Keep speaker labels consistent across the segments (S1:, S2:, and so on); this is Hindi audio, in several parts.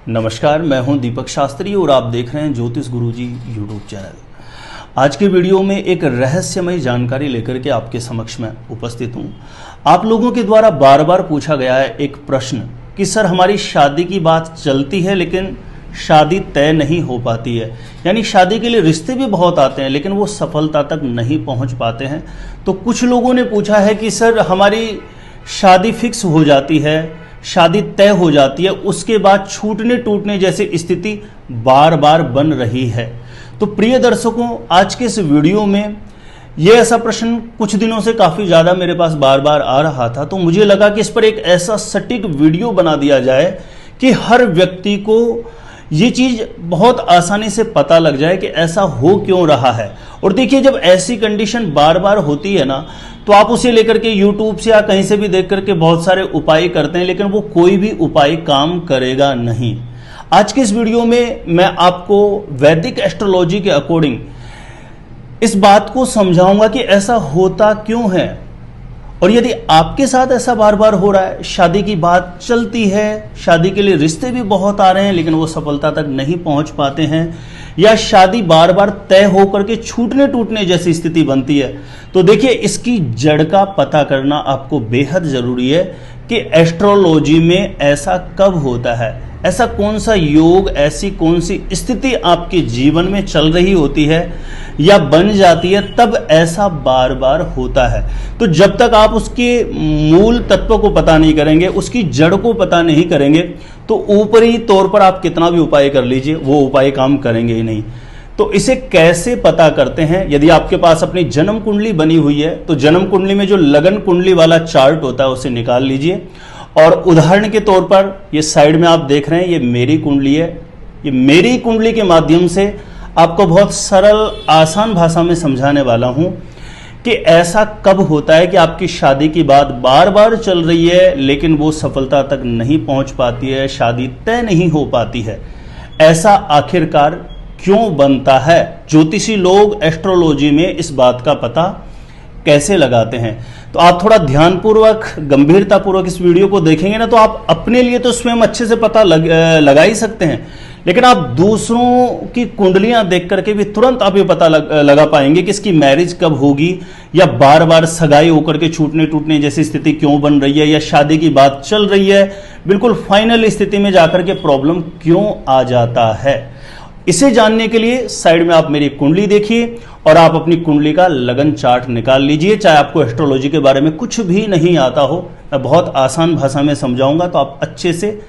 S1: नमस्कार, मैं हूं दीपक शास्त्री और आप देख रहे हैं ज्योतिष गुरुजी यूट्यूब चैनल। आज के वीडियो में एक रहस्यमय जानकारी लेकर के आपके समक्ष में उपस्थित हूं। आप लोगों के द्वारा बार बार पूछा गया है एक प्रश्न कि सर हमारी शादी की बात चलती है लेकिन शादी तय नहीं हो पाती है, यानी शादी के लिए रिश्ते भी बहुत आते हैं लेकिन वो सफलता तक नहीं पहुंच पाते हैं। तो कुछ लोगों ने पूछा है कि सर हमारी शादी फिक्स हो जाती है, शादी तय हो जाती है, उसके बाद छूटने टूटने जैसी स्थिति बार बार बन रही है। तो प्रिय दर्शकों, आज के इस वीडियो में ये ऐसा प्रश्न कुछ दिनों से काफ़ी ज़्यादा मेरे पास बार बार आ रहा था, तो मुझे लगा कि इस पर एक ऐसा सटीक वीडियो बना दिया जाए कि हर व्यक्ति को ये चीज़ बहुत आसानी से पता लग जाए कि ऐसा हो क्यों रहा है। और देखिए, जब ऐसी कंडीशन बार बार होती है ना, तो आप उसे लेकर के YouTube से या कहीं से भी देख करके बहुत सारे उपाय करते हैं, लेकिन वो कोई भी उपाय काम करेगा नहीं। आज के इस वीडियो में मैं आपको वैदिक एस्ट्रोलॉजी के अकॉर्डिंग इस बात को समझाऊंगा कि ऐसा होता क्यों है, और यदि आपके साथ ऐसा बार बार हो रहा है, शादी की बात चलती है, शादी के लिए रिश्ते भी बहुत आ रहे हैं लेकिन वो सफलता तक नहीं पहुंच पाते हैं, या शादी बार बार तय होकर के छूटने टूटने जैसी स्थिति बनती है, तो देखिए इसकी जड़ का पता करना आपको बेहद जरूरी है कि एस्ट्रोलॉजी में ऐसा कब होता है, ऐसा कौन सा योग, ऐसी कौन सी स्थिति आपके जीवन में चल रही होती है या बन जाती है, तब ऐसा बार बार होता है। तो जब तक आप उसके मूल तत्व को पता नहीं करेंगे, उसकी जड़ को पता नहीं करेंगे, तो ऊपरी तौर पर आप कितना भी उपाय कर लीजिए, वो उपाय काम करेंगे ही नहीं। तो इसे कैसे पता करते हैं? यदि आपके पास अपनी जन्म कुंडली बनी हुई है तो जन्म कुंडली में जो लगन कुंडली वाला चार्ट होता है उसे निकाल लीजिए। और उदाहरण के तौर पर ये साइड में आप देख रहे हैं, ये मेरी कुंडली है। ये मेरी कुंडली के माध्यम से आपको बहुत सरल आसान भाषा में समझाने वाला हूं कि ऐसा कब होता है कि आपकी शादी की बात बार बार चल रही है लेकिन वो सफलता तक नहीं पहुंच पाती है, शादी तय नहीं हो पाती है। ऐसा आखिरकार क्यों बनता है? ज्योतिषी लोग एस्ट्रोलॉजी में इस बात का पता कैसे लगाते हैं? तो आप थोड़ा ध्यानपूर्वक, गंभीरतापूर्वक इस वीडियो को देखेंगे ना, तो आप अपने लिए तो स्वयं अच्छे से पता लगा ही सकते हैं, लेकिन आप दूसरों की कुंडलियां देख करके भी तुरंत आप ये पता लगा पाएंगे कि इसकी मैरिज कब होगी, या बार बार सगाई होकर के छूटने टूटने जैसी स्थिति क्यों बन रही है, या शादी की बात चल रही है, बिल्कुल फाइनल स्थिति में जाकर के प्रॉब्लम क्यों आ जाता है। इसे जानने के लिए साइड में आप मेरी कुंडली देखिए और आप अपनी कुंडली का लगन चार्ट निकाल लीजिए। चाहे आपको एस्ट्रोलॉजी के बारे में कुछ भी नहीं आता हो, मैं बहुत आसान भाषा में समझाऊंगा, तो आप अच्छे से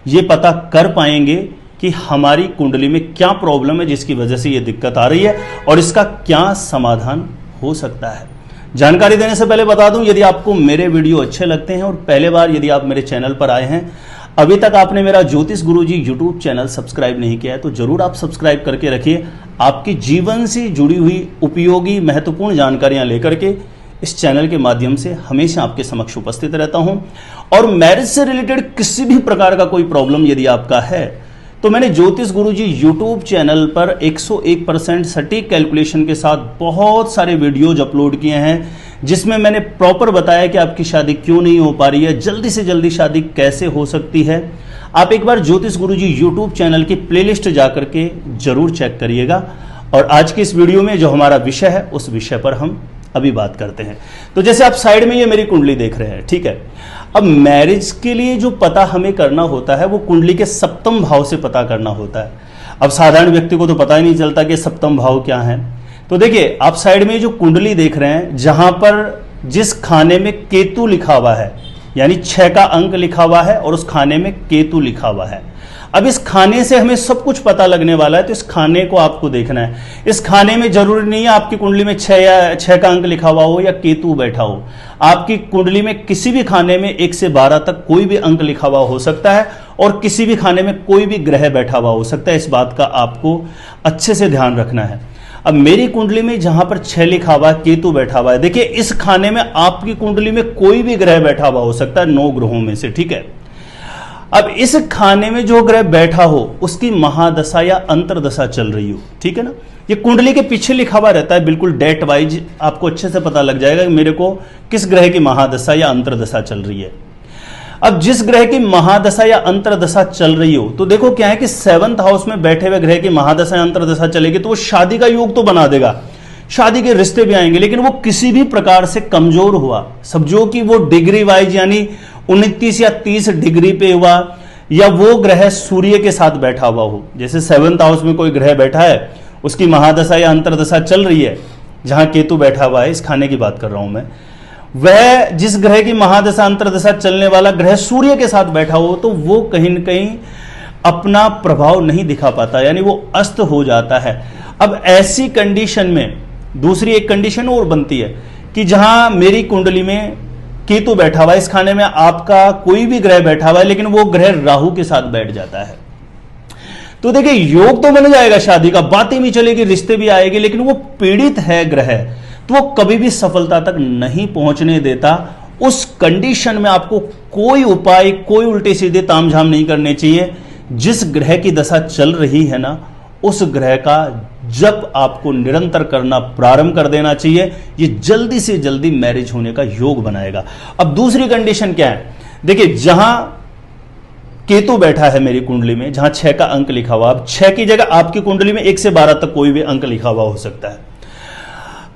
S1: ये पता कर पाएंगे कि हमारी कुंडली में क्या प्रॉब्लम है जिसकी वजह से ये दिक्कत आ रही है और इसका क्या समाधान हो सकता है। जानकारी देने से पहले बता दूं, यदि आपको मेरे वीडियो अच्छे लगते हैं और पहले बार यदि आप मेरे चैनल पर आए हैं, अभी तक आपने मेरा ज्योतिष गुरुजी यूट्यूब चैनल सब्सक्राइब नहीं किया है, तो जरूर आप सब्सक्राइब करके रखिए। आपकी जीवन से जुड़ी हुई उपयोगी महत्वपूर्ण जानकारियां लेकर के इस चैनल के माध्यम से हमेशा आपके समक्ष उपस्थित रहता हूं। और मैरिज से रिलेटेड किसी भी प्रकार का कोई प्रॉब्लम यदि आपका है, तो मैंने ज्योतिष गुरुजी यूट्यूब चैनल पर 101% सटीक कैलकुलेशन के साथ बहुत सारे वीडियोज अपलोड किए हैं, जिसमें मैंने प्रॉपर बताया कि आपकी शादी क्यों नहीं हो पा रही है, जल्दी से जल्दी शादी कैसे हो सकती है। आप एक बार ज्योतिष गुरुजी यूट्यूब चैनल की प्लेलिस्ट जाकर के जरूर चेक करिएगा। और आज की इस वीडियो में जो हमारा विषय है, उस विषय पर हम अभी बात करते हैं। तो जैसे आप साइड में ये मेरी कुंडली देख रहे हैं, ठीक है। अब मैरिज के लिए जो पता हमें करना होता है वो कुंडली के सप्तम भाव से पता करना होता है। अब साधारण व्यक्ति को तो पता ही नहीं चलता कि सप्तम भाव क्या है। तो देखिए, आप साइड में जो कुंडली देख रहे हैं, जहां पर जिस खाने में केतु लिखा हुआ है, यानी 6 का अंक लिखा हुआ है और उस खाने में केतु लिखा हुआ है। अब इस खाने से हमें सब कुछ पता लगने वाला है, तो इस खाने को आपको देखना है। इस खाने में जरूरी नहीं है आपकी कुंडली में 6 का अंक लिखा हुआ हो या केतु बैठा हो। आपकी कुंडली में किसी भी खाने में 1 से 12 तक कोई भी अंक लिखा हुआ हो सकता है और किसी भी खाने में कोई भी ग्रह बैठा हुआ हो सकता है। इस बात का आपको अच्छे से ध्यान रखना है। अब मेरी कुंडली में जहां पर 6 लिखा हुआ है, केतु बैठा हुआ है, देखिए इस खाने में आपकी कुंडली में कोई भी ग्रह बैठा हुआ हो सकता है, 9 ग्रहों में से, ठीक है। अब इस खाने में जो ग्रह बैठा हो उसकी महादशा या अंतरदशा चल रही हो, ठीक है ना। ये कुंडली के पीछे लिखा हुआ रहता है, बिल्कुल डेट वाइज आपको अच्छे से पता लग जाएगा कि मेरे को किस ग्रह की महादशा या अंतरदशा चल रही है। अब जिस ग्रह की महादशा या अंतरदशा चल रही हो, तो देखो क्या है कि 7th हाउस में बैठे हुए ग्रह की महादशा या अंतरदशा चलेगी तो वो शादी का योग तो बना देगा, शादी के रिश्ते भी आएंगे, लेकिन वो किसी भी प्रकार से कमजोर हुआ, समझो कि वो डिग्री वाइज यानी 29 या 30 डिग्री पे हुआ, या वो ग्रह सूर्य के साथ बैठा हुआ हो। जैसे 7th हाउस में कोई ग्रह बैठा है, उसकी महादशा या अंतरदशा चल रही है, जहां केतु बैठा हुआ है, इस खाने की बात कर रहा हूं मैं, वह जिस ग्रह की महादशा अंतरदशा चलने वाला ग्रह सूर्य के साथ बैठा हो, तो वो कहीं न कहीं अपना प्रभाव नहीं दिखा पाता, यानी वो अस्त हो जाता है। अब ऐसी कंडीशन में दूसरी एक कंडीशन और बनती है कि जहां मेरी कुंडली में केतु बैठा हुआ है, इस खाने में आपका कोई भी ग्रह बैठा हुआ है, लेकिन वो ग्रह राहु के साथ बैठ जाता है, तो देखिए योग तो बन जाएगा शादी का, बातें भी चलेगी, रिश्ते भी आएंगे, लेकिन वो पीड़ित है ग्रह, तो वो कभी भी सफलता तक नहीं पहुंचने देता। उस कंडीशन में आपको कोई उपाय, कोई उल्टे सीधे तामझाम नहीं करने चाहिए। जिस ग्रह की दशा चल रही है ना, उस ग्रह का जप आपको निरंतर करना प्रारंभ कर देना चाहिए। ये जल्दी से जल्दी मैरिज होने का योग बनाएगा। अब दूसरी कंडीशन क्या है, देखिए जहां केतु बैठा है मेरी कुंडली में, जहां 6 का अंक लिखा हुआ, अब 6 की जगह आपकी कुंडली में 1 से 12 तक कोई भी अंक लिखा हुआ हो सकता है।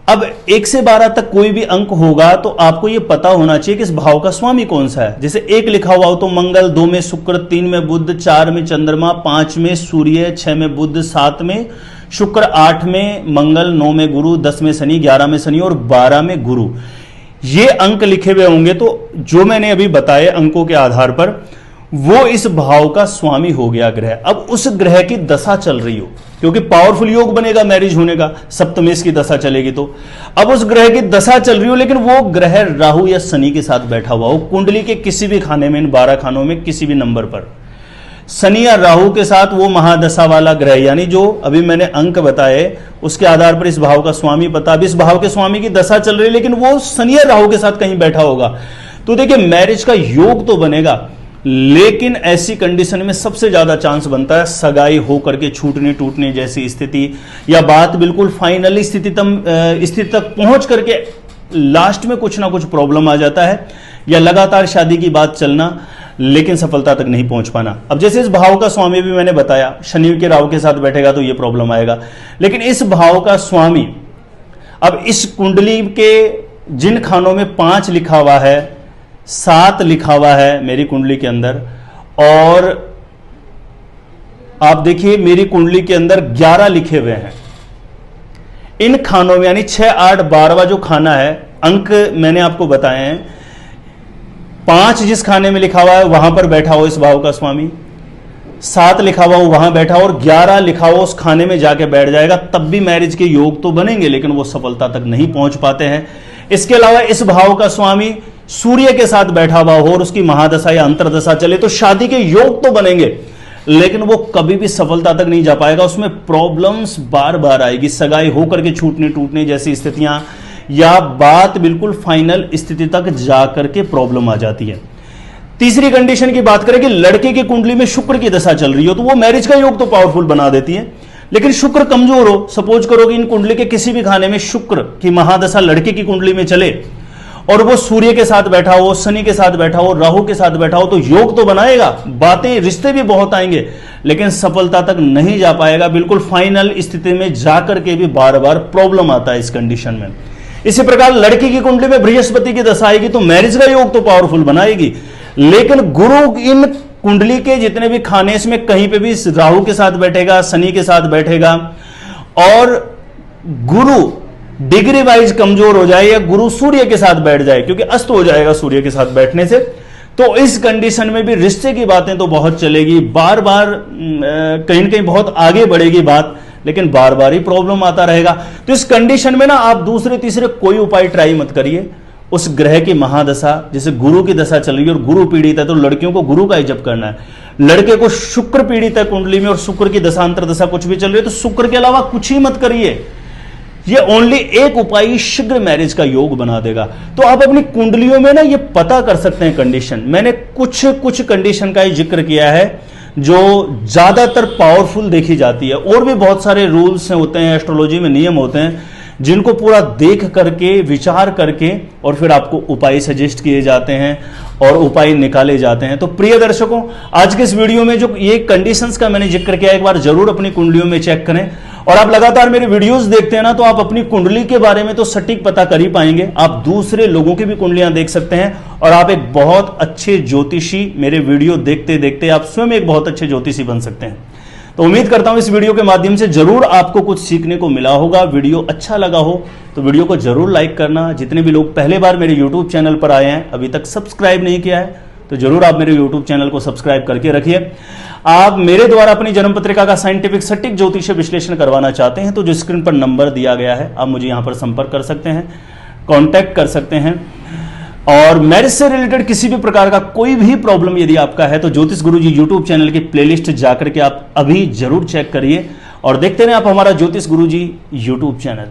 S1: अब 1 से 12 तक कोई भी अंक होगा तो आपको यह पता होना चाहिए कि इस भाव का स्वामी कौन सा है। जैसे 1 लिखा हुआ हो तो मंगल, 2 में शुक्र, 3 में बुध, 4 में चंद्रमा, 5 में सूर्य, 6 में बुध, 7 में शुक्र, 8 में मंगल, 9 में गुरु, 10 में शनि, 11 में शनि और 12 में गुरु। ये अंक लिखे हुए होंगे तो जो मैंने अभी बताए अंकों के आधार पर वो इस भाव का स्वामी हो गया ग्रह। अब उस ग्रह की दशा चल रही हो, क्योंकि पावरफुल योग बनेगा मैरिज होने का, सप्तमेश की दशा चलेगी तो। अब उस ग्रह की दशा चल रही हो, लेकिन वो ग्रह राहु या शनि के साथ बैठा हुआ हो, कुंडली के किसी भी खाने में, इन 12 खानों में किसी भी नंबर पर शनि या राहु के साथ वो महादशा वाला ग्रह, यानी जो अभी मैंने अंक बताए उसके आधार पर इस भाव का स्वामी पता। अब इस भाव के स्वामी की दशा चल रही है, लेकिन वो शनि या राहु के साथ कहीं बैठा होगा, तो देखिए मैरिज का योग तो बनेगा, लेकिन ऐसी कंडीशन में सबसे ज्यादा चांस बनता है सगाई होकर के छूटने टूटने जैसी स्थिति, या बात बिल्कुल फाइनली स्थिति तक पहुंच करके लास्ट में कुछ ना कुछ प्रॉब्लम आ जाता है, या लगातार शादी की बात चलना लेकिन सफलता तक नहीं पहुंच पाना। अब जैसे इस भाव का स्वामी भी मैंने बताया, शनि के राहु के साथ बैठेगा तो यह प्रॉब्लम आएगा, लेकिन इस भाव का स्वामी अब इस कुंडली के जिन खानों में 5 लिखा हुआ है, 7 लिखा हुआ है मेरी कुंडली के अंदर, और आप देखिए मेरी कुंडली के अंदर 11 लिखे हुए हैं, इन खानों में यानी 6, 8, 12वां जो खाना है, अंक मैंने आपको बताए हैं, 5 जिस खाने में लिखा हुआ है वहां पर बैठा हो इस भाव का स्वामी, 7 लिखा हुआ हो वहां बैठा हो, और 11 लिखा हो उस खाने में जाके बैठ जाएगा, तब भी मैरिज के योग तो बनेंगे, लेकिन वो सफलता तक नहीं पहुंच पाते हैं। इसके अलावा इस भाव का स्वामी सूर्य के साथ बैठा हुआ हो और उसकी महादशा या अंतरदशा चले तो शादी के योग तो बनेंगे, लेकिन वो कभी भी सफलता तक नहीं जा पाएगा, उसमें प्रॉब्लम्स बार बार आएगी, सगाई होकर के छूटने टूटने जैसी स्थितियां, या बात बिल्कुल फाइनल स्थिति तक जाकर के प्रॉब्लम आ जाती है। तीसरी कंडीशन की बात करें कि लड़के की कुंडली में शुक्र की दशा चल रही हो, तो वो मैरिज का योग तो पावरफुल बना देती है, लेकिन शुक्र कमजोर हो, सपोज करो कि इन कुंडली के किसी भी खाने में शुक्र की महादशा लड़के की कुंडली में चले और वो सूर्य के साथ बैठा हो, शनि के साथ बैठा हो, राहु के साथ बैठा हो, तो योग तो बनाएगा, बातें रिश्ते भी बहुत आएंगे, लेकिन सफलता तक नहीं जा पाएगा, बिल्कुल फाइनल स्थिति में जाकर के भी बार बार प्रॉब्लम आता है इस कंडीशन में। इसी प्रकार लड़की की कुंडली में बृहस्पति की दशा आएगी तो मैरिज का योग तो पावरफुल बनाएगी, लेकिन गुरु इन कुंडली के जितने भी खाने इसमें कहीं पे भी राहु के साथ बैठेगा, शनि के साथ बैठेगा, और गुरु डिग्री वाइज कमजोर हो जाए या गुरु सूर्य के साथ बैठ जाए, क्योंकि अस्त हो जाएगा सूर्य के साथ बैठने से, तो इस कंडीशन में भी रिश्ते की बातें तो बहुत चलेगी, बार बार कहीं न कहीं बहुत आगे बढ़ेगी बात, लेकिन बार बार ही प्रॉब्लम आता रहेगा। तो इस कंडीशन में ना आप दूसरे तीसरे कोई उपाय ट्राई मत करिए। उस ग्रह की महादशा, जैसे गुरु की दशा चल रही है और गुरु पीड़ित है, तो लड़कियों को गुरु का ही जप करना है। लड़के को शुक्र पीड़ित है कुंडली में और शुक्र की दशांतर दशा कुछ भी चल रही है, तो शुक्र के अलावा कुछ ही मत करिए। ये ओनली एक उपाय शीघ्र मैरिज का योग बना देगा। तो आप अपनी कुंडलियों में ना ये पता कर सकते हैं कंडीशन। मैंने कुछ कंडीशन का ही जिक्र किया है जो ज्यादातर पावरफुल देखी जाती है, और भी बहुत सारे रूल्स होते हैं, एस्ट्रोलॉजी में नियम होते हैं जिनको पूरा देख करके विचार करके और फिर आपको उपाय सजेस्ट किए जाते हैं और उपाय निकाले जाते हैं। तो प्रिय दर्शकों, आज के इस वीडियो में जो ये कंडीशंस का मैंने जिक्र किया, एक बार जरूर अपनी कुंडलियों में चेक करें। और आप लगातार मेरे वीडियोस देखते हैं ना, तो आप अपनी कुंडली के बारे में तो सटीक पता कर ही पाएंगे। आप दूसरे लोगों की भी कुंडलियां देख सकते हैं और आप एक बहुत अच्छे ज्योतिषी, मेरे वीडियो देखते देखते आप स्वयं एक बहुत अच्छे ज्योतिषी बन सकते हैं। तो उम्मीद करता हूं इस वीडियो के माध्यम से जरूर आपको कुछ सीखने को मिला होगा। वीडियो अच्छा लगा हो तो वीडियो को जरूर लाइक करना। जितने भी लोग पहले बार मेरे यूट्यूब चैनल पर आए हैं, अभी तक सब्सक्राइब नहीं किया है, तो जरूर आप मेरे यूट्यूब चैनल को सब्सक्राइब करके रखिए। आप मेरे द्वारा अपनी जन्म पत्रिका का साइंटिफिक सटीक ज्योतिषीय विश्लेषण करवाना चाहते हैं तो जो स्क्रीन पर नंबर दिया गया है, आप मुझे यहां पर संपर्क कर सकते हैं, कांटेक्ट कर सकते हैं। और मैरिज से रिलेटेड किसी भी प्रकार का कोई भी प्रॉब्लम यदि आपका है तो ज्योतिष गुरुजी यूट्यूब चैनल की प्लेलिस्ट जाकर के आप अभी जरूर चेक करिए और देखते रहें आप हमारा ज्योतिष गुरुजी यूट्यूब चैनल।